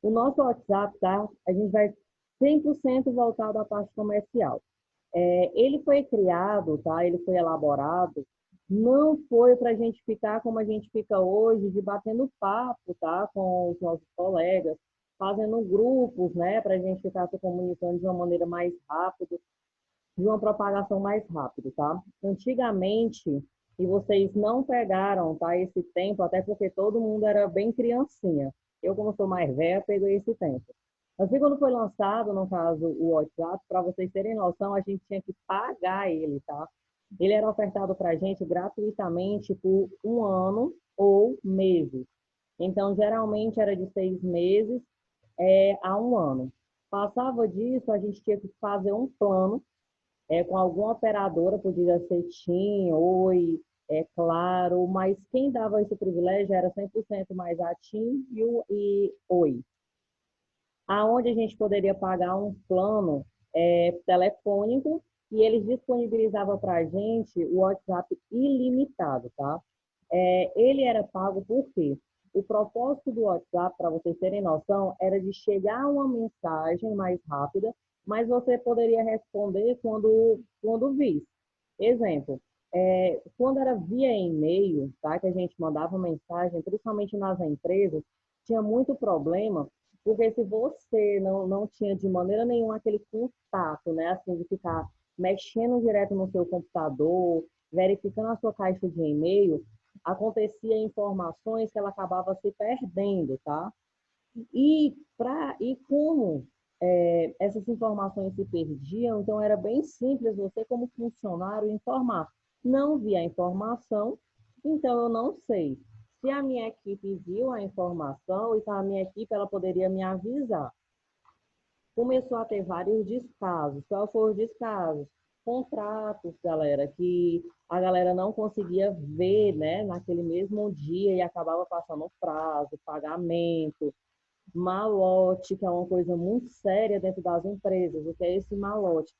O nosso WhatsApp, tá? A gente vai 100% voltado à parte comercial. Ele foi criado, tá? Ele foi elaborado, não foi para a gente ficar como a gente fica hoje, de batendo papo, tá? Com os nossos colegas, fazendo grupos, né? Para a gente ficar se comunicando de uma maneira mais rápida, de uma propagação mais rápida, tá? Antigamente, e vocês não pegaram, tá? Esse tempo, até porque todo mundo era bem criancinha. Eu, como sou mais velha, peguei esse tempo. Assim, quando foi lançado, no caso, o WhatsApp, para vocês terem noção, a gente tinha que pagar ele, tá? Ele era ofertado para a gente gratuitamente por um ano ou meses. Então, geralmente era de 6 meses a um ano. Passava disso, a gente tinha que fazer um plano com alguma operadora, podia ser TIM, Oi, Claro, mas quem dava esse privilégio era 100% mais a TIM e Oi, aonde a gente poderia pagar um plano telefônico e eles disponibilizavam para a gente o WhatsApp ilimitado, tá? Ele era pago por quê? O propósito do WhatsApp, para vocês terem noção, era de chegar uma mensagem mais rápida, mas você poderia responder quando visse. Exemplo, quando era via e-mail, tá, que a gente mandava mensagem, principalmente nas empresas, tinha muito problema, porque se você não tinha de maneira nenhuma aquele contato, né, assim, de ficar mexendo direto no seu computador, verificando a sua caixa de e-mail, acontecia informações que ela acabava se perdendo, tá? E como essas informações se perdiam, então era bem simples você, como funcionário, informar. Não vi a informação, então eu não sei. Se a minha equipe viu a informação, então a minha equipe ela poderia me avisar. Começou a ter vários descasos. Qual foram os descasos? Contratos, galera, que a galera não conseguia ver, né, naquele mesmo dia e acabava passando prazo, pagamento, malote, que é uma coisa muito séria dentro das empresas. O que é esse malote?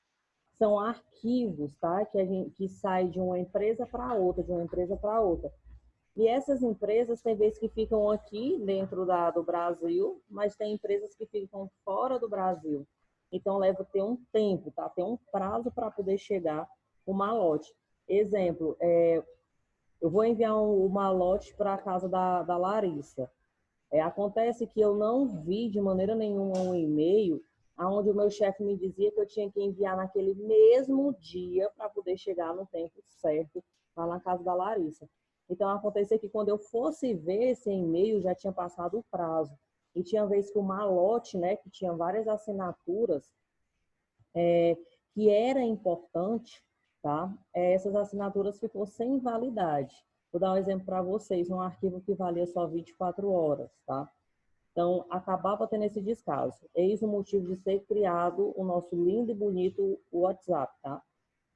São arquivos, tá? Que sai de uma empresa para outra, de uma empresa para outra. E essas empresas tem vezes que ficam aqui dentro do Brasil, mas tem empresas que ficam fora do Brasil. Então leva ter um tempo, tá? Tem um prazo para poder chegar o malote. Exemplo, eu vou enviar um malote para a casa da Larissa. Acontece que eu não vi de maneira nenhuma um e-mail onde o meu chefe me dizia que eu tinha que enviar naquele mesmo dia para poder chegar no tempo certo lá na casa da Larissa. Então, acontecia que quando eu fosse ver esse e-mail, já tinha passado o prazo. E tinha vez que o malote, né, que tinha várias assinaturas, que era importante, tá? Essas assinaturas ficou sem validade. Vou dar um exemplo para vocês, um arquivo que valia só 24 horas, tá? Então, acabava tendo esse descaso. Eis o motivo de ser criado o nosso lindo e bonito WhatsApp, tá?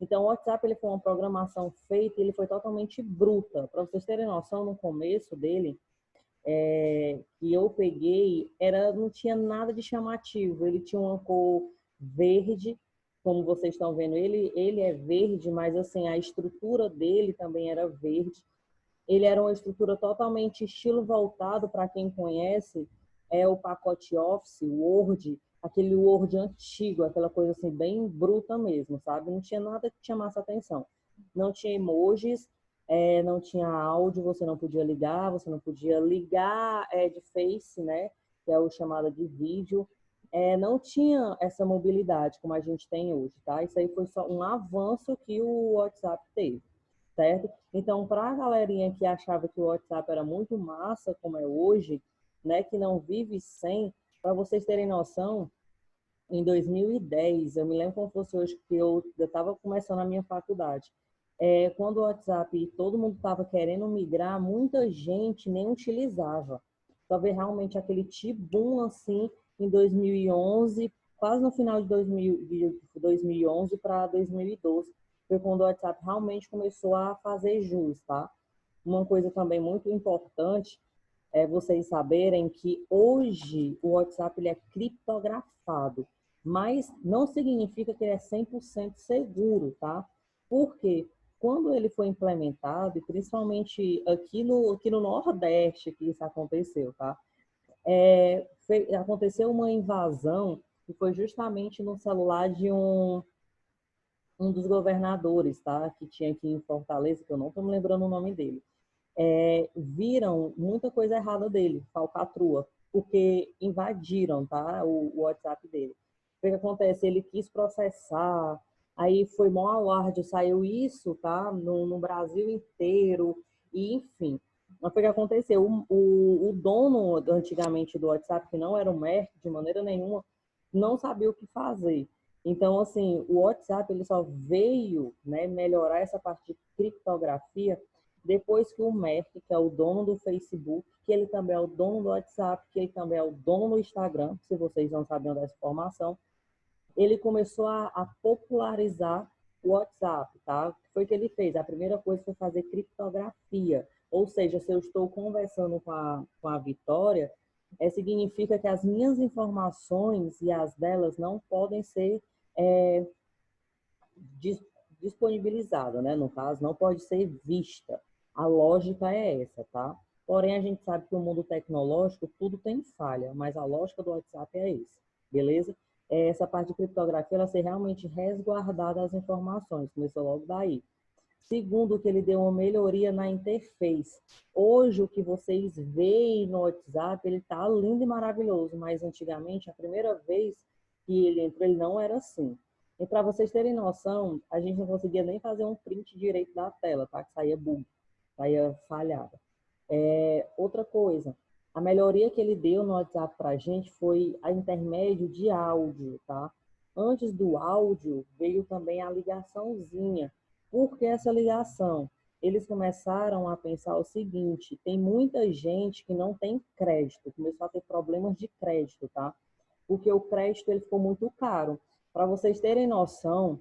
Então, o WhatsApp ele foi uma programação feita, ele foi totalmente bruta. Para vocês terem noção, no começo dele, que eu peguei, não tinha nada de chamativo. Ele tinha uma cor verde, como vocês estão vendo. Ele é verde, mas assim, a estrutura dele também era verde. Ele era uma estrutura totalmente estilo voltado para quem conhece o pacote Office, o Word, aquele Word antigo, aquela coisa assim bem bruta mesmo, sabe? Não tinha nada que chamasse atenção. Não tinha emojis, não tinha áudio, você não podia ligar, de Face, né? Que é o chamado de vídeo. Não tinha essa mobilidade como a gente tem hoje, tá? Isso aí foi só um avanço que o WhatsApp teve, certo? Então, para a galerinha que achava que o WhatsApp era muito massa, como é hoje, né, que não vive sem, para vocês terem noção, em 2010, eu me lembro como fosse hoje, que eu estava começando a minha faculdade. Quando o WhatsApp, todo mundo estava querendo migrar, muita gente nem utilizava. Só ver realmente aquele boom assim em 2011, quase no final de 2011 para 2012, foi quando o WhatsApp realmente começou a fazer jus, tá? Uma coisa também muito importante é vocês saberem que hoje o WhatsApp ele é criptografado, mas não significa que ele é 100% seguro, tá? Porque quando ele foi implementado, e principalmente aqui no Nordeste que isso aconteceu, tá? aconteceu uma invasão que foi justamente no celular de um dos governadores, tá? Que tinha aqui em Fortaleza, que eu não estou me lembrando o nome dele. Viram muita coisa errada dele, falcatrua, porque invadiram, tá? O WhatsApp dele. O que acontece? Ele quis processar, aí foi mó alarde, saiu isso, tá? No Brasil inteiro, e enfim. Mas foi o que aconteceu. O dono antigamente do WhatsApp, que não era o Merck de maneira nenhuma, não sabia o que fazer. Então, assim, o WhatsApp ele só veio, né, melhorar essa parte de criptografia depois que o Merck, que é o dono do Facebook, que ele também é o dono do WhatsApp, que ele também é o dono do Instagram, se vocês não sabiam dessa informação, ele começou a popularizar o WhatsApp, tá? O que foi que ele fez? A primeira coisa foi fazer criptografia, ou seja, se eu estou conversando com a Vitória, significa que as minhas informações e as delas não podem ser é, disponibilizadas, né? No caso, não pode ser vista. A lógica é essa, tá? Porém, a gente sabe que o mundo tecnológico, tudo tem falha, mas a lógica do WhatsApp é essa, beleza? Essa parte de criptografia, ela ser realmente resguardada as informações, começou logo daí. Segundo, que ele deu uma melhoria na interface. Hoje, o que vocês veem no WhatsApp, ele tá lindo e maravilhoso, mas antigamente, a primeira vez que ele entrou, ele não era assim. E para vocês terem noção, a gente não conseguia nem fazer um print direito da tela, tá? Que saía bug, saía falhada. Outra coisa, a melhoria que ele deu no WhatsApp para a gente foi a intermédio de áudio, tá? Antes do áudio, veio também a ligaçãozinha. Por que essa ligação? Eles começaram a pensar o seguinte, tem muita gente que não tem crédito, começou a ter problemas de crédito, tá? Porque o crédito ele ficou muito caro. Para vocês terem noção,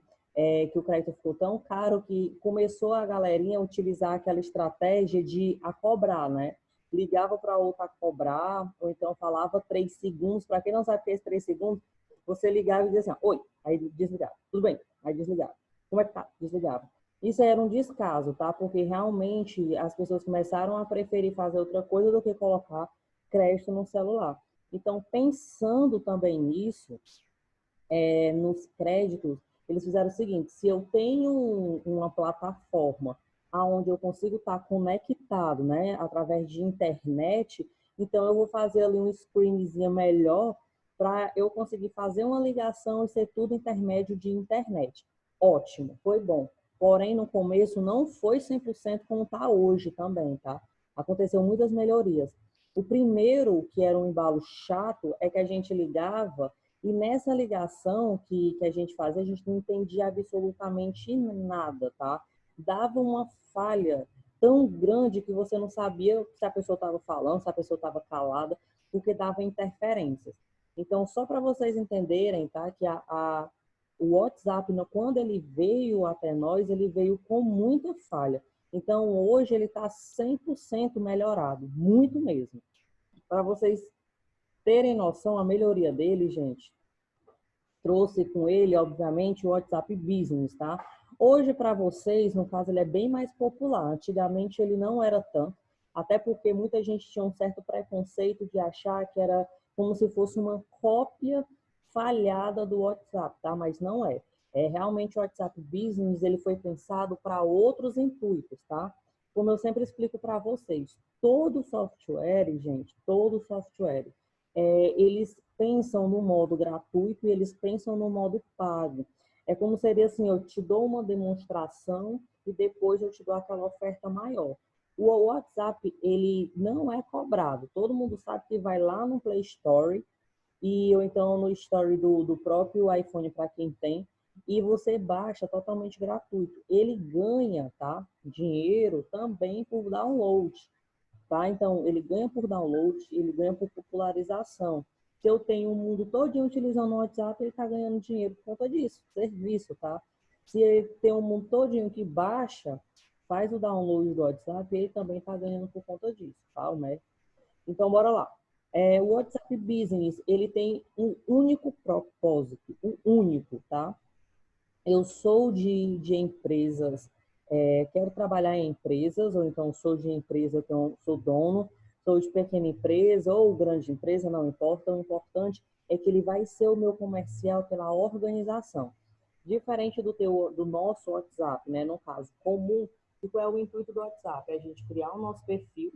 que o crédito ficou tão caro que começou a galerinha a utilizar aquela estratégia de a cobrar, né? Ligava para outra a cobrar, ou então falava 3 segundos. Para quem não sabe o que é esse 3 segundos, você ligava e dizia assim, oi, aí desligava. Tudo bem, aí desligava. Como é que tá? Desligava. Isso era um descaso, tá? Porque realmente as pessoas começaram a preferir fazer outra coisa do que colocar crédito no celular. Então, pensando também nisso, nos créditos, eles fizeram o seguinte, se eu tenho uma plataforma onde eu consigo estar conectado, né, através de internet, então eu vou fazer ali um screenzinho melhor para eu conseguir fazer uma ligação e ser tudo intermédio de internet. Ótimo, foi bom. Porém, no começo não foi 100% como está hoje também, tá? Aconteceu muitas melhorias. O primeiro, que era um embalo chato, é que a gente ligava e nessa ligação que a gente fazia, a gente não entendia absolutamente nada, tá? Dava uma falha tão grande que você não sabia se a pessoa estava falando, se a pessoa estava calada, porque dava interferências. Então, só para vocês entenderem, tá? Que o WhatsApp, quando ele veio até nós, ele veio com muita falha. Então, hoje ele está 100% melhorado, muito mesmo. Para vocês terem noção, a melhoria dele, gente, trouxe com ele, obviamente, o WhatsApp Business, tá? Hoje, para vocês, no caso, ele é bem mais popular. Antigamente, ele não era tanto, até porque muita gente tinha um certo preconceito de achar que era como se fosse uma cópia falhada do WhatsApp, tá? Mas não é. Realmente o WhatsApp Business, ele foi pensado para outros intuitos, tá? Como eu sempre explico para vocês, todo software, gente, todo software, eles pensam no modo gratuito e eles pensam no modo pago. É como seria assim, eu te dou uma demonstração e depois eu te dou aquela oferta maior. O WhatsApp, ele não é cobrado. Todo mundo sabe que vai lá no Play Store ou então no Store do próprio iPhone para quem tem, e você baixa totalmente gratuito. Ele ganha, tá, dinheiro também por download. Tá? Então, ele ganha por download, ele ganha por popularização. Se eu tenho o mundo todinho utilizando o WhatsApp, ele está ganhando dinheiro por conta disso, serviço, tá? Se ele tem um mundo todinho que baixa, faz o download do WhatsApp, ele também está ganhando por conta disso, tá? Né? Então, bora lá. O WhatsApp Business, ele tem um único propósito, um único, tá? Eu sou de empresas, quero trabalhar em empresas, ou então sou de empresa, então sou dono, sou de pequena empresa ou grande empresa, não importa, o importante é que ele vai ser o meu comercial pela organização. Diferente do nosso WhatsApp, né? No caso comum, e qual é o intuito do WhatsApp? É a gente criar o nosso perfil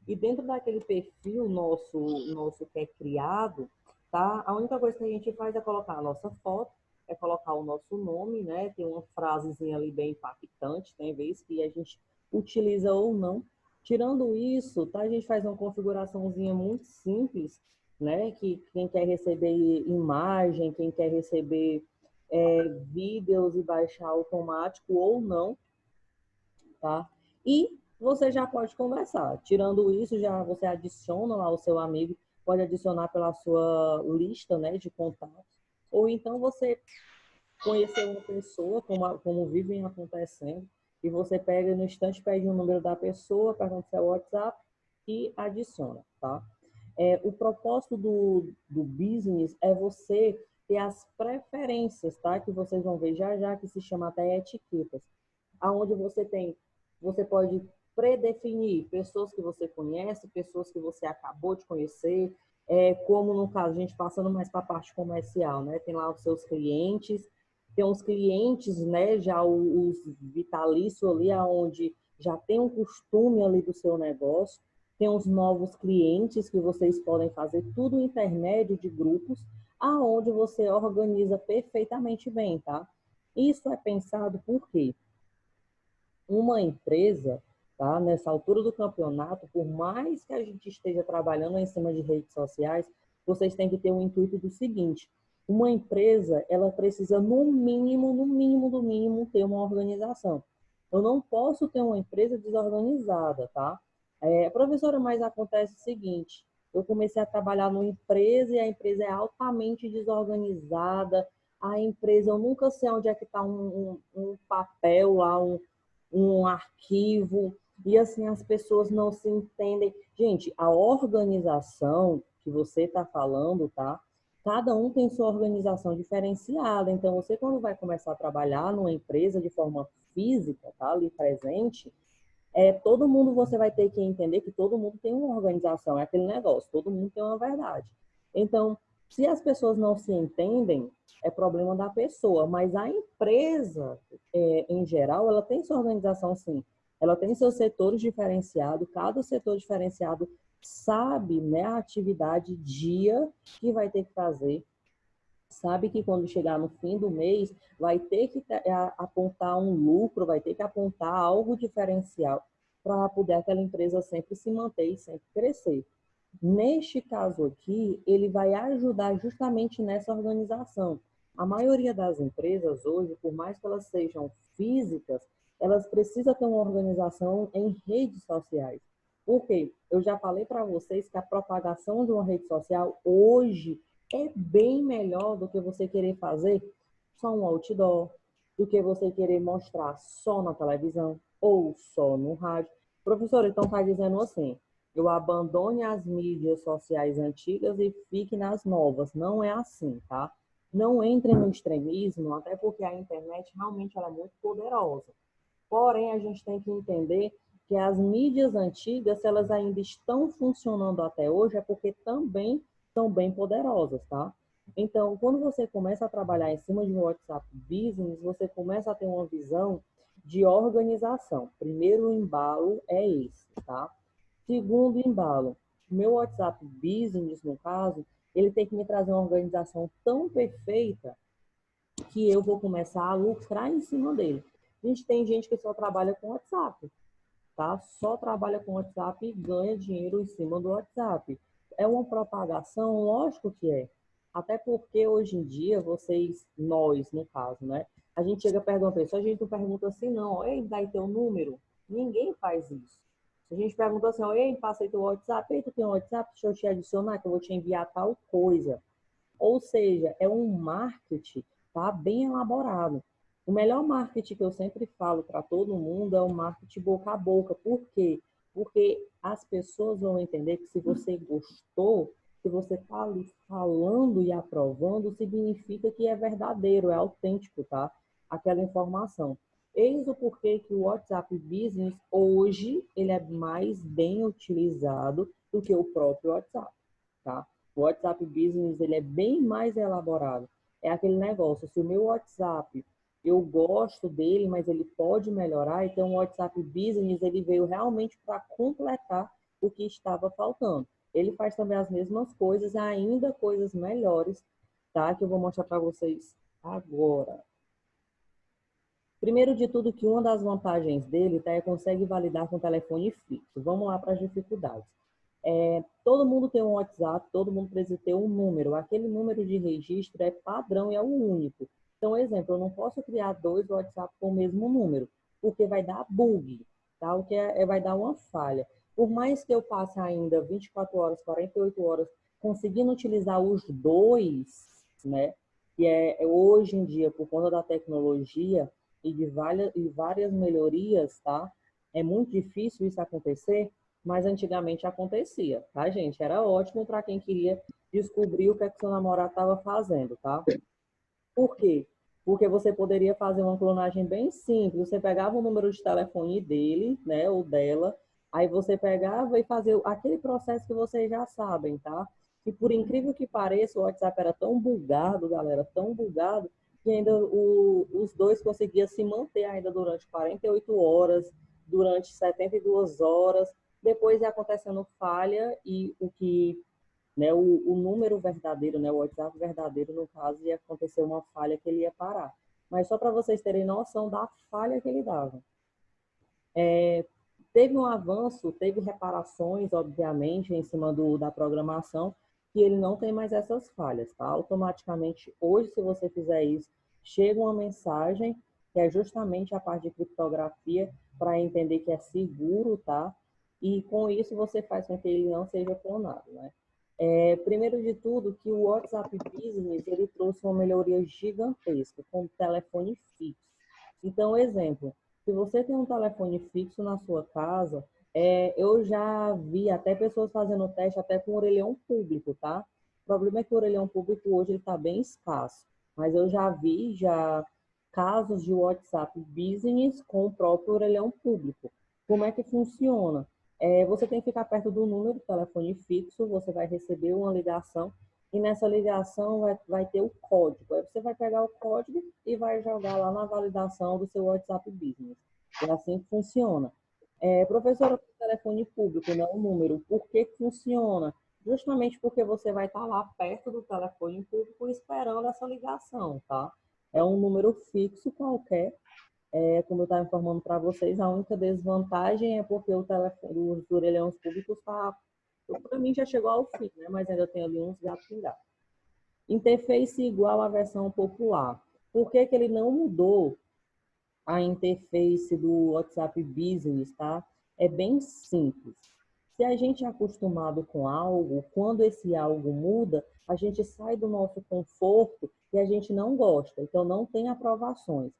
e dentro daquele perfil nosso que é criado, tá? A única coisa que a gente faz é colocar a nossa foto, é colocar o nosso nome, né? Tem uma frasezinha ali bem impactante, tem vezes que a gente utiliza ou não. Tirando isso, tá? A gente faz uma configuraçãozinha muito simples, né? Que quem quer receber imagem, quem quer receber vídeos e baixar automático ou não, tá? E você já pode conversar. Tirando isso, já você adiciona lá o seu amigo, pode adicionar pela sua lista, né, de contatos. Ou então você conhecer uma pessoa, como vivem acontecendo, e você pega no instante, pede o número da pessoa, pergunta se é o WhatsApp e adiciona, tá? O propósito do business é você ter as preferências, tá? Que vocês vão ver já já, que se chama até etiquetas, aonde você pode predefinir pessoas que você conhece, pessoas que você acabou de conhecer, como no caso, a gente passando mais para a parte comercial, né? Tem lá os seus clientes, tem uns clientes, né? Já os vitalícios ali, aonde já tem um costume ali do seu negócio, tem os novos clientes que vocês podem fazer tudo intermédio de grupos, aonde você organiza perfeitamente bem, tá? Isso é pensado por quê? Uma empresa, tá, nessa altura do campeonato, por mais que a gente esteja trabalhando em cima de redes sociais, vocês têm que ter o intuito do seguinte: uma empresa, ela precisa no mínimo, ter uma organização. Eu não posso ter uma empresa desorganizada, tá? Professora, mas acontece o seguinte: eu comecei a trabalhar numa empresa e a empresa é altamente desorganizada. A empresa, eu nunca sei onde é que está um papel lá, um arquivo, e assim as pessoas não se entendem. Gente, a organização que você está falando, tá? Cada um tem sua organização diferenciada. Então, você, quando vai começar a trabalhar numa empresa de forma física, tá? Ali presente, todo mundo você vai ter que entender que todo mundo tem uma organização, é aquele negócio, todo mundo tem uma verdade. Então, se as pessoas não se entendem, é problema da pessoa, mas a empresa, em geral, ela tem sua organização sim. Ela tem seus setores diferenciados, cada setor diferenciado sabe, né, a atividade dia que vai ter que fazer, sabe que quando chegar no fim do mês vai ter que apontar um lucro, vai ter que apontar algo diferencial para poder aquela empresa sempre se manter e sempre crescer. Neste caso aqui, ele vai ajudar justamente nessa organização. A maioria das empresas hoje, por mais que elas sejam físicas, elas precisam ter uma organização em redes sociais. Por quê? Eu já falei para vocês que a propagação de uma rede social hoje é bem melhor do que você querer fazer só um outdoor, do que você querer mostrar só na televisão ou só no rádio. Professor, então está dizendo assim: eu abandone as mídias sociais antigas e fique nas novas. Não é assim, tá? Não entre no extremismo, até porque a internet realmente ela é muito poderosa. Porém, a gente tem que entender que as mídias antigas, se elas ainda estão funcionando até hoje, é porque também são bem poderosas, tá? Então, quando você começa a trabalhar em cima de um WhatsApp Business, você começa a ter uma visão de organização. Primeiro embalo é esse, tá? Segundo embalo, meu WhatsApp Business, no caso, ele tem que me trazer uma organização tão perfeita que eu vou começar a lucrar em cima dele. A gente tem gente que só trabalha com WhatsApp, tá? Só trabalha com WhatsApp e ganha dinheiro em cima do WhatsApp. É uma propagação? Lógico que é. Até porque hoje em dia, nós, no caso, né? A gente chega perto de uma pessoa, a gente não pergunta assim, não, ei, dá aí teu número. Ninguém faz isso. Se a gente pergunta assim, ei, passa aí teu WhatsApp, ei, tu tem um WhatsApp, deixa eu te adicionar, que eu vou te enviar tal coisa. Ou seja, é um marketing, tá, bem elaborado. O melhor marketing que eu sempre falo para todo mundo é o marketing boca a boca. Por quê? Porque as pessoas vão entender que se você gostou, se você está ali falando e aprovando, significa que é verdadeiro, é autêntico, tá? Aquela informação. Eis o porquê que o WhatsApp Business hoje ele é mais bem utilizado do que o próprio WhatsApp, tá? O WhatsApp Business, ele é bem mais elaborado. É aquele negócio, se o meu WhatsApp, eu gosto dele, mas ele pode melhorar, então o WhatsApp Business, ele veio realmente para completar o que estava faltando. Ele faz também as mesmas coisas, ainda coisas melhores, tá? Que eu vou mostrar para vocês agora. Primeiro de tudo, que uma das vantagens dele, tá, é consegue validar com telefone fixo. Vamos lá para as dificuldades. Todo mundo tem um WhatsApp, todo mundo precisa ter um número. Aquele número de registro é padrão e é o único. Então, exemplo, eu não posso criar dois WhatsApp com o mesmo número, porque vai dar bug, tá? O que vai dar uma falha. Por mais que eu passe ainda 24 horas, 48 horas conseguindo utilizar os dois, né? Que hoje em dia, por conta da tecnologia e de várias melhorias, tá? É muito difícil isso acontecer, mas antigamente acontecia, tá, gente? Era ótimo para quem queria descobrir o que é que seu namorado estava fazendo, tá? Por quê? Porque você poderia fazer uma clonagem bem simples. Você pegava o número de telefone dele, né, ou dela, aí você pegava e fazia aquele processo que vocês já sabem, tá? E por incrível que pareça, o WhatsApp era tão bugado, galera, tão bugado, que ainda os dois conseguiam se manter ainda durante 48 horas, durante 72 horas, depois ia acontecendo falha e o que, né, o número verdadeiro, né, o WhatsApp verdadeiro, no caso, ia acontecer uma falha que ele ia parar. Mas só para vocês terem noção da falha que ele dava. Teve um avanço, teve reparações, obviamente, em cima da programação, que ele não tem mais essas falhas, tá? Automaticamente, hoje, se você fizer isso, chega uma mensagem, que é justamente a parte de criptografia, para entender que é seguro, tá? E com isso você faz com que ele não seja clonado, né? Primeiro de tudo, que o WhatsApp Business, ele trouxe uma melhoria gigantesca com o telefone fixo. Então, exemplo, se você tem um telefone fixo na sua casa, eu já vi até pessoas fazendo teste até com orelhão público, tá? O problema é que o orelhão público hoje ele está bem escasso, mas eu já vi casos de WhatsApp Business com o próprio orelhão público. Como é que funciona? Você tem que ficar perto do número do telefone fixo, você vai receber uma ligação e nessa ligação vai ter o código. Aí você vai pegar o código e vai jogar lá na validação do seu WhatsApp Business. É assim que funciona. Professora, o telefone público, não o número. Por que funciona? Justamente porque você vai estar lá perto do telefone público esperando essa ligação, tá? É um número fixo qualquer. Como eu estava informando para vocês, a única desvantagem é porque o telefone, os orelhões públicos tá, para mim já chegou ao fim, né? Mas ainda tem ali uns gatos pingados. Interface igual à versão popular. Por que que ele não mudou a interface do WhatsApp Business, tá? É bem simples. Se a gente é acostumado com algo, quando esse algo muda, a gente sai do nosso conforto e a gente não gosta. Então, não tem aprovações.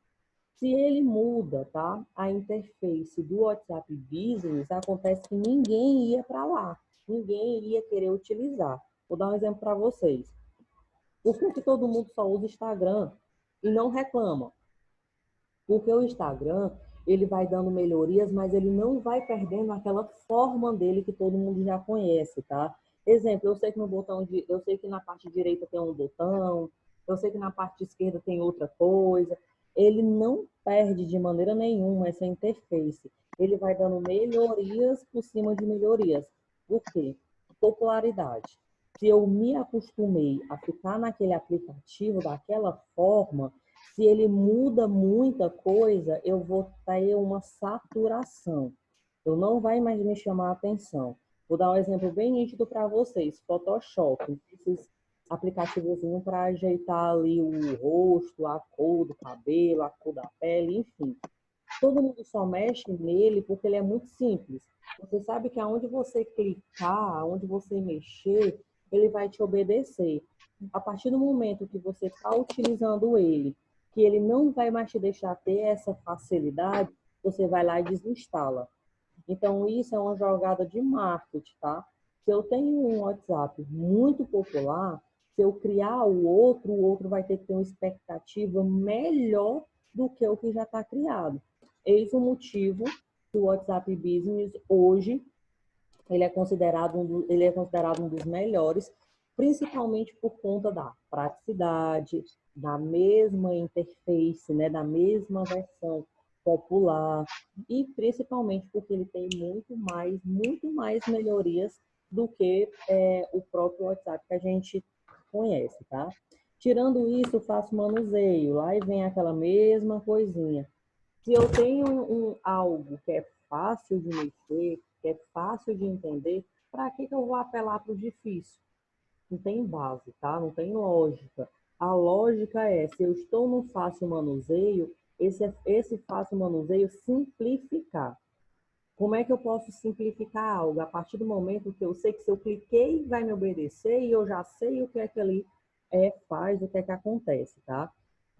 Se ele muda, tá? A interface do WhatsApp Business, acontece que ninguém ia para lá. Ninguém iria querer utilizar. Vou dar um exemplo para vocês. Por que que todo mundo só usa Instagram e não reclama? Porque o Instagram, ele vai dando melhorias, mas ele não vai perdendo aquela forma dele que todo mundo já conhece, tá? Exemplo, eu sei que eu sei que na parte direita tem um botão, eu sei que na parte esquerda tem outra coisa. Ele não perde de maneira nenhuma essa interface. Ele vai dando melhorias por cima de melhorias. Por quê? Popularidade. Se eu me acostumei a ficar naquele aplicativo daquela forma, se ele muda muita coisa, eu vou ter uma saturação. Eu não vai mais me chamar a atenção. Vou dar um exemplo bem nítido para vocês. Photoshop, esses aplicativos para ajeitar ali o rosto, a cor do cabelo, a cor da pele, enfim. Todo mundo só mexe nele porque ele é muito simples. Você sabe que aonde você clicar, aonde você mexer, ele vai te obedecer. A partir do momento que você está utilizando ele, que ele não vai mais te deixar ter essa facilidade, você vai lá e desinstala. Então, isso é uma jogada de marketing, tá? Se eu tenho um WhatsApp muito popular, se eu criar o outro vai ter que ter uma expectativa melhor do que o que já está criado. Eis o motivo que o WhatsApp Business hoje ele é considerado um dos melhores, principalmente por conta da praticidade, da mesma interface, né, da mesma versão popular e principalmente porque ele tem muito mais melhorias do que o próprio WhatsApp que a gente conhece, tá? Tirando isso, faço manuseio, lá e vem aquela mesma coisinha. Se eu tenho algo que é fácil de mexer, que é fácil de entender, para que eu vou apelar para o difícil? Não tem base, tá? Não tem lógica. A lógica é, se eu estou no fácil manuseio, esse fácil manuseio simplificar. Como é que eu posso simplificar algo? A partir do momento que eu sei que se eu cliquei, vai me obedecer e eu já sei o que é que ele faz, o que é que acontece, tá?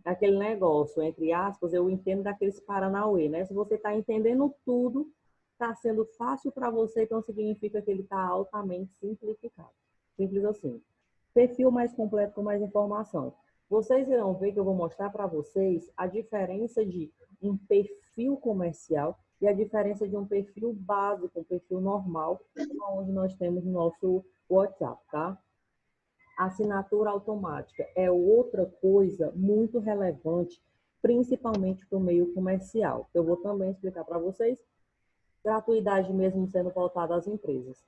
Aquele negócio, entre aspas, eu entendo daqueles paranauê, né? Se você está entendendo tudo, está sendo fácil para você, então significa que ele está altamente simplificado. Simples assim. Perfil mais completo com mais informação. Vocês irão ver que eu vou mostrar para vocês a diferença de um perfil comercial e a diferença de um perfil básico, um perfil normal, onde nós temos no nosso WhatsApp, tá? Assinatura automática é outra coisa muito relevante, principalmente para o meio comercial. Eu vou também explicar para vocês, gratuidade mesmo sendo voltada às empresas.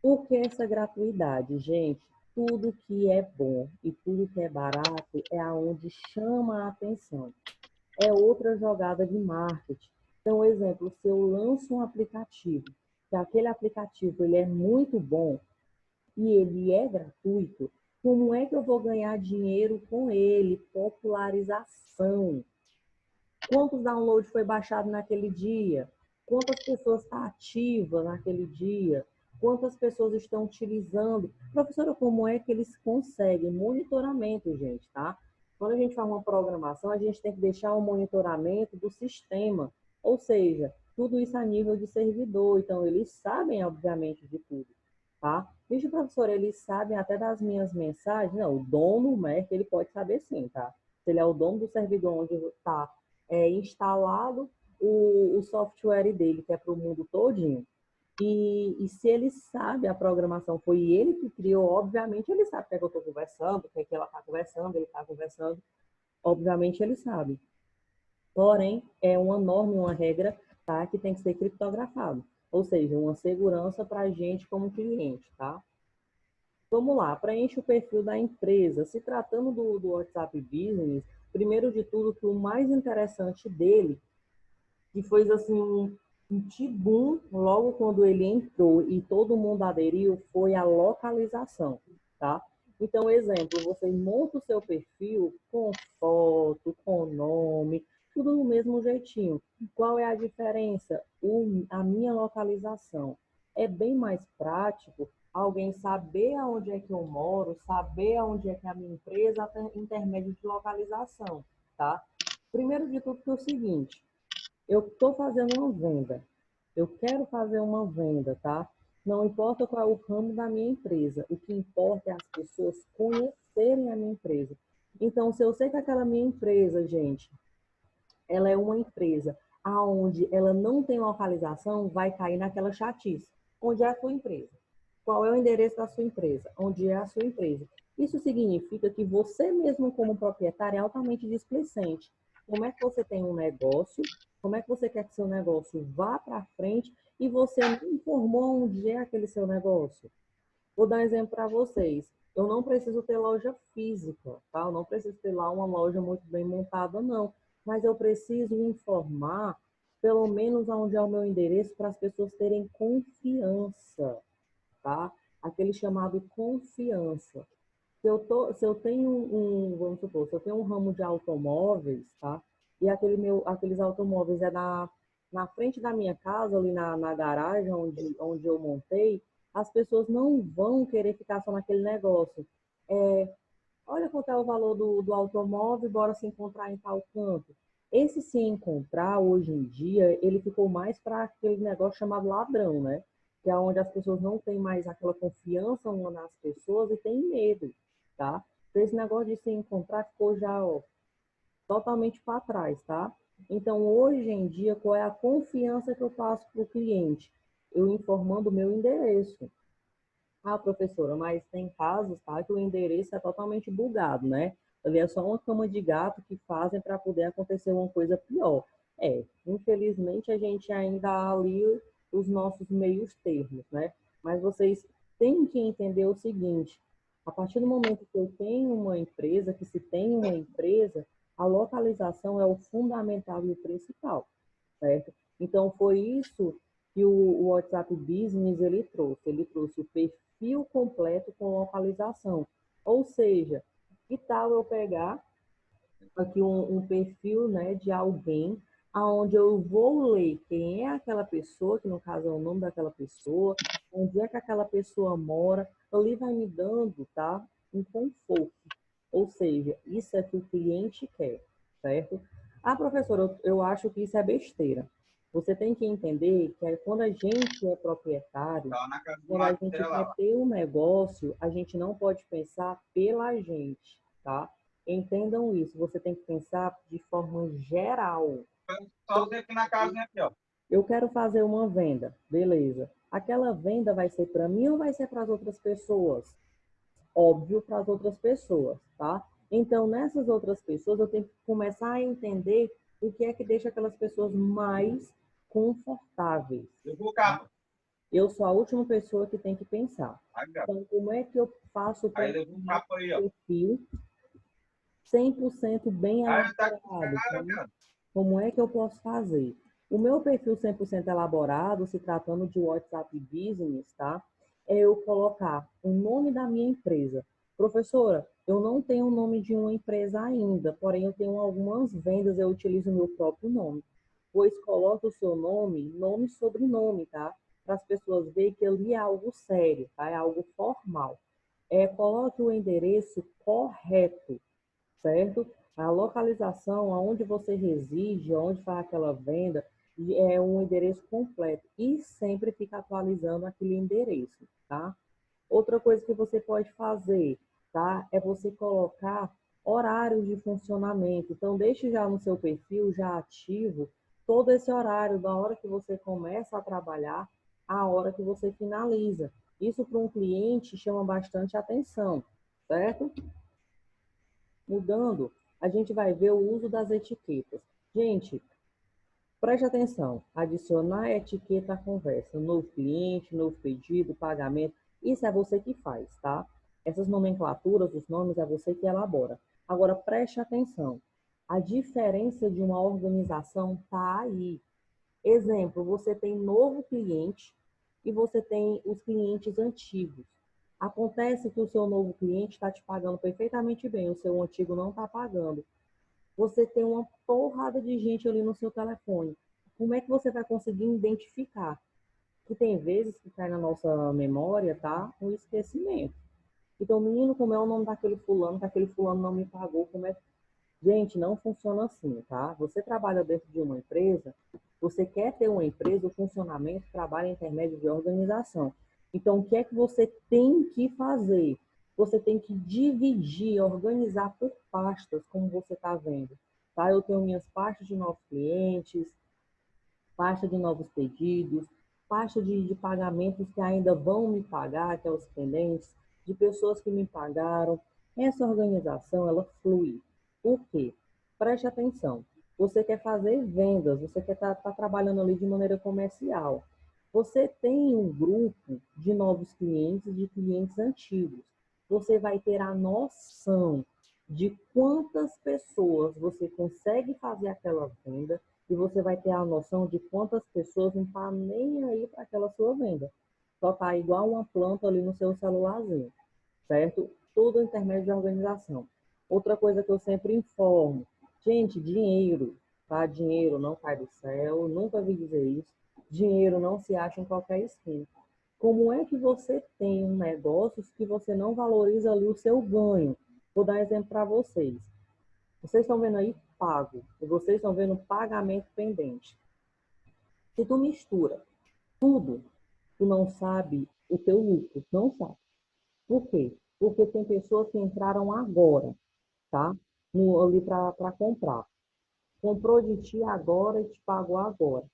Por que essa gratuidade, gente? Tudo que é bom e tudo que é barato é aonde chama a atenção. É outra jogada de marketing. Então, exemplo, se eu lanço um aplicativo, que aquele aplicativo ele é muito bom, e ele é gratuito, como é que eu vou ganhar dinheiro com ele? Popularização. Quantos downloads foi baixado naquele dia? Quantas pessoas estão ativas naquele dia? Quantas pessoas estão utilizando? Professora, como é que eles conseguem? Monitoramento, gente, tá? Quando a gente faz uma programação, a gente tem que deixar o monitoramento do sistema. Ou seja, tudo isso a nível de servidor. Então, eles sabem, obviamente, de tudo, tá? Vixe, professor, eles sabem até das minhas mensagens? Não, o dono, o MEC, ele pode saber sim, tá? Se ele é o dono do servidor onde está instalado o software dele, que é para o mundo todinho. E se ele sabe a programação, foi ele que criou, obviamente ele sabe o que é que eu estou conversando, o que é que ela está conversando, ele está conversando, obviamente ele sabe. Porém, é uma norma, uma regra, tá, que tem que ser criptografado. Ou seja, uma segurança para a gente como cliente, tá? Vamos lá, preenche o perfil da empresa. Se tratando do WhatsApp Business, primeiro de tudo, que o mais interessante dele, que foi assim um tibum logo quando ele entrou e todo mundo aderiu, foi a localização, tá? Então, exemplo, você monta o seu perfil com foto, com nome, tudo do mesmo jeitinho. Qual é a diferença? A minha localização é bem mais prático alguém saber aonde é que eu moro, saber aonde é que é a minha empresa, até intermédio de localização, tá? Primeiro de tudo que é o seguinte, eu estou fazendo uma venda, eu quero fazer uma venda, tá? Não importa qual é o ramo da minha empresa, o que importa é as pessoas conhecerem a minha empresa. Então, se eu sei que aquela minha empresa, gente, ela é uma empresa aonde ela não tem localização, vai cair naquela chatice. Onde é a sua empresa? Qual é o endereço da sua empresa? Onde é a sua empresa? Isso significa que você mesmo como proprietário é altamente displicente. Como é que você tem um negócio? Como é que você quer que seu negócio vá para frente e você não informou onde é aquele seu negócio? Vou dar um exemplo para vocês. Eu não preciso ter loja física, tá? Eu não preciso ter lá uma loja muito bem montada, não. Mas eu preciso informar, pelo menos onde é o meu endereço, para as pessoas terem confiança, tá? Aquele chamado confiança. Se eu tenho vamos supor, se eu tenho um ramo de automóveis, tá? E aqueles automóveis é na frente da minha casa, ali na garagem onde eu montei, as pessoas não vão querer ficar só naquele negócio. É, olha quanto é o valor do automóvel, bora se encontrar em tal canto. Esse se encontrar, hoje em dia, ele ficou mais para aquele negócio chamado ladrão, né? Que é onde as pessoas não têm mais aquela confiança uma nas pessoas e têm medo, tá? Então, esse negócio de se encontrar ficou já, ó, totalmente para trás, tá? Então, hoje em dia, qual é a confiança que eu passo para o cliente? eu informando o meu endereço. Ah, professora, mas tem casos, tá, que o endereço é totalmente bugado, né? Ali é só uma cama de gato que fazem para poder acontecer uma coisa pior. Infelizmente a gente ainda há ali os nossos meios termos, né? Mas vocês têm que entender o seguinte: a partir do momento que eu tenho uma empresa, que se tem uma empresa, a localização é o fundamental e o principal, certo? Então, foi isso que o WhatsApp Business ele trouxe. Ele trouxe o perfil completo com localização. Ou seja, que tal eu pegar aqui um perfil, né, de alguém aonde eu vou ler quem é aquela pessoa, que no caso é o nome daquela pessoa, onde é que aquela pessoa mora, ali vai me dando, tá, um conforto. Ou seja, isso é que o cliente quer, certo? Ah, professora, eu acho que isso é besteira. Você tem que entender que quando a gente é proprietário, quando a gente quer ter um negócio, a gente não pode pensar pela gente, tá? Entendam isso, você tem que pensar de forma geral. Só você aqui na casa, né, aqui, ó. Eu quero fazer uma venda, beleza. Aquela venda vai ser para mim ou vai ser para as outras pessoas? Óbvio, para as outras pessoas, tá? Então, nessas outras pessoas, eu tenho que começar a entender o que é que deixa aquelas pessoas mais confortáveis. Eu vou Tá? cá. Eu sou a última pessoa que tem que pensar. Aí, cara. Então, como é que eu faço para Aí levou um criar papo aí, ó. um perfil 100% bem Aí tá com elaborado, tá? cara, cara. Como é que eu posso fazer? O meu perfil 100% elaborado, se tratando de WhatsApp Business, tá? É eu colocar o nome da minha empresa. Professora, eu não tenho o nome de uma empresa ainda, porém eu tenho algumas vendas, eu utilizo o meu próprio nome. Pois coloque o seu nome, nome e sobrenome, tá? Para as pessoas verem que ali é algo sério, tá? É algo formal. Coloque o endereço correto, certo? A localização, aonde você reside, onde faz aquela venda, é um endereço completo e sempre fica atualizando aquele endereço, tá? Outra coisa que você pode fazer, tá? É você colocar horários de funcionamento. Então, deixe já no seu perfil, já ativo, todo esse horário, da hora que você começa a trabalhar, à hora que você finaliza. Isso para um cliente chama bastante atenção, certo? Mudando, a gente vai ver o uso das etiquetas. Gente, preste atenção. Adicionar etiqueta à conversa. Novo cliente, novo pedido, pagamento. Isso é você que faz, tá? Essas nomenclaturas, os nomes, é você que elabora. Agora, preste atenção. A diferença de uma organização está aí. Exemplo, você tem novo cliente e você tem os clientes antigos. Acontece que o seu novo cliente está te pagando perfeitamente bem, o seu antigo não está pagando. Você tem uma porrada de gente ali no seu telefone. Como é que você vai conseguir identificar? Que tem vezes que cai na nossa memória, tá? Um esquecimento. Então, menino, como é o nome daquele fulano, que aquele fulano não me pagou, como é. Gente, não funciona assim, tá? Você trabalha dentro de uma empresa, você quer ter uma empresa, o funcionamento trabalha em intermédio de organização. Então, o que é que você tem que fazer? Você tem que dividir, organizar por pastas, como você está vendo. Tá? Eu tenho minhas pastas de novos clientes, pasta de novos pedidos, pasta de pagamentos que ainda vão me pagar, que é os pendentes, de pessoas que me pagaram. Essa organização, ela flui. Por quê? Preste atenção. Você quer fazer vendas, você quer estar trabalhando ali de maneira comercial. Você tem um grupo de novos clientes e de clientes antigos. Você vai ter a noção de quantas pessoas você consegue fazer aquela venda e você vai ter a noção de quantas pessoas não estão nem aí para aquela sua venda. Só está igual uma planta ali no seu celularzinho, certo? Tudo intermédio de organização. Outra coisa que eu sempre informo, gente, dinheiro, tá? Dinheiro não cai do céu, nunca vi dizer isso. Dinheiro não se acha em qualquer esquina. Como é que você tem um negócio que você não valoriza ali o seu ganho? Vou dar um exemplo para vocês. Vocês estão vendo aí pago, e vocês estão vendo pagamento pendente. Se tu mistura tudo, tu não sabe o teu lucro, não sabe. Por quê? Porque tem pessoas que entraram agora, tá? Ali para comprar. Comprou de ti agora e te pagou agora.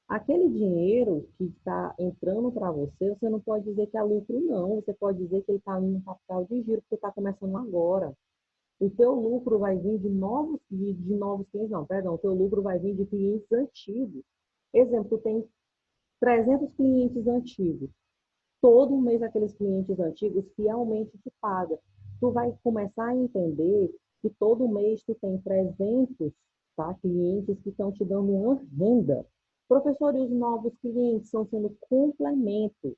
Aquele dinheiro que está entrando para você, você não pode dizer que é lucro, não. Você pode dizer que ele está no capital de giro, porque está começando agora. O teu lucro vai vir de novos clientes, não, perdão, o teu lucro vai vir de clientes antigos. Exemplo, tu tem 300 clientes antigos. Todo mês aqueles clientes antigos fielmente te pagam. Tu vai começar a entender que todo mês tu tem 300, tá, clientes que estão te dando uma renda. Professor, e os novos clientes estão sendo complemento.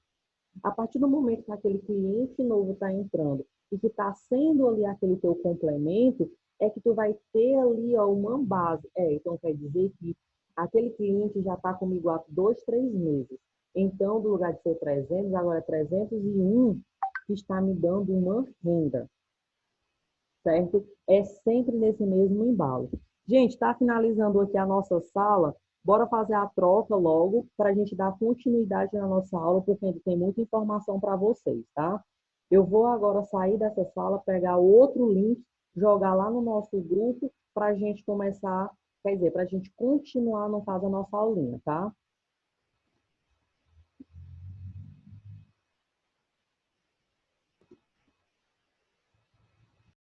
A partir do momento que aquele cliente novo está entrando e que está sendo ali aquele teu complemento, é que tu vai ter ali ó, uma base. Então quer dizer que aquele cliente já está comigo há 2, 3 meses. Então, do lugar de ser 300, agora é 301 que está me dando uma renda, certo? É sempre nesse mesmo embalo. Gente, está finalizando aqui a nossa sala. Bora fazer a troca logo para a gente dar continuidade na nossa aula, porque ainda tem muita informação para vocês, tá? Eu vou agora sair dessa sala, pegar outro link, jogar lá no nosso grupo para a gente começar, quer dizer, para a gente continuar no caso a nossa aulinha, tá?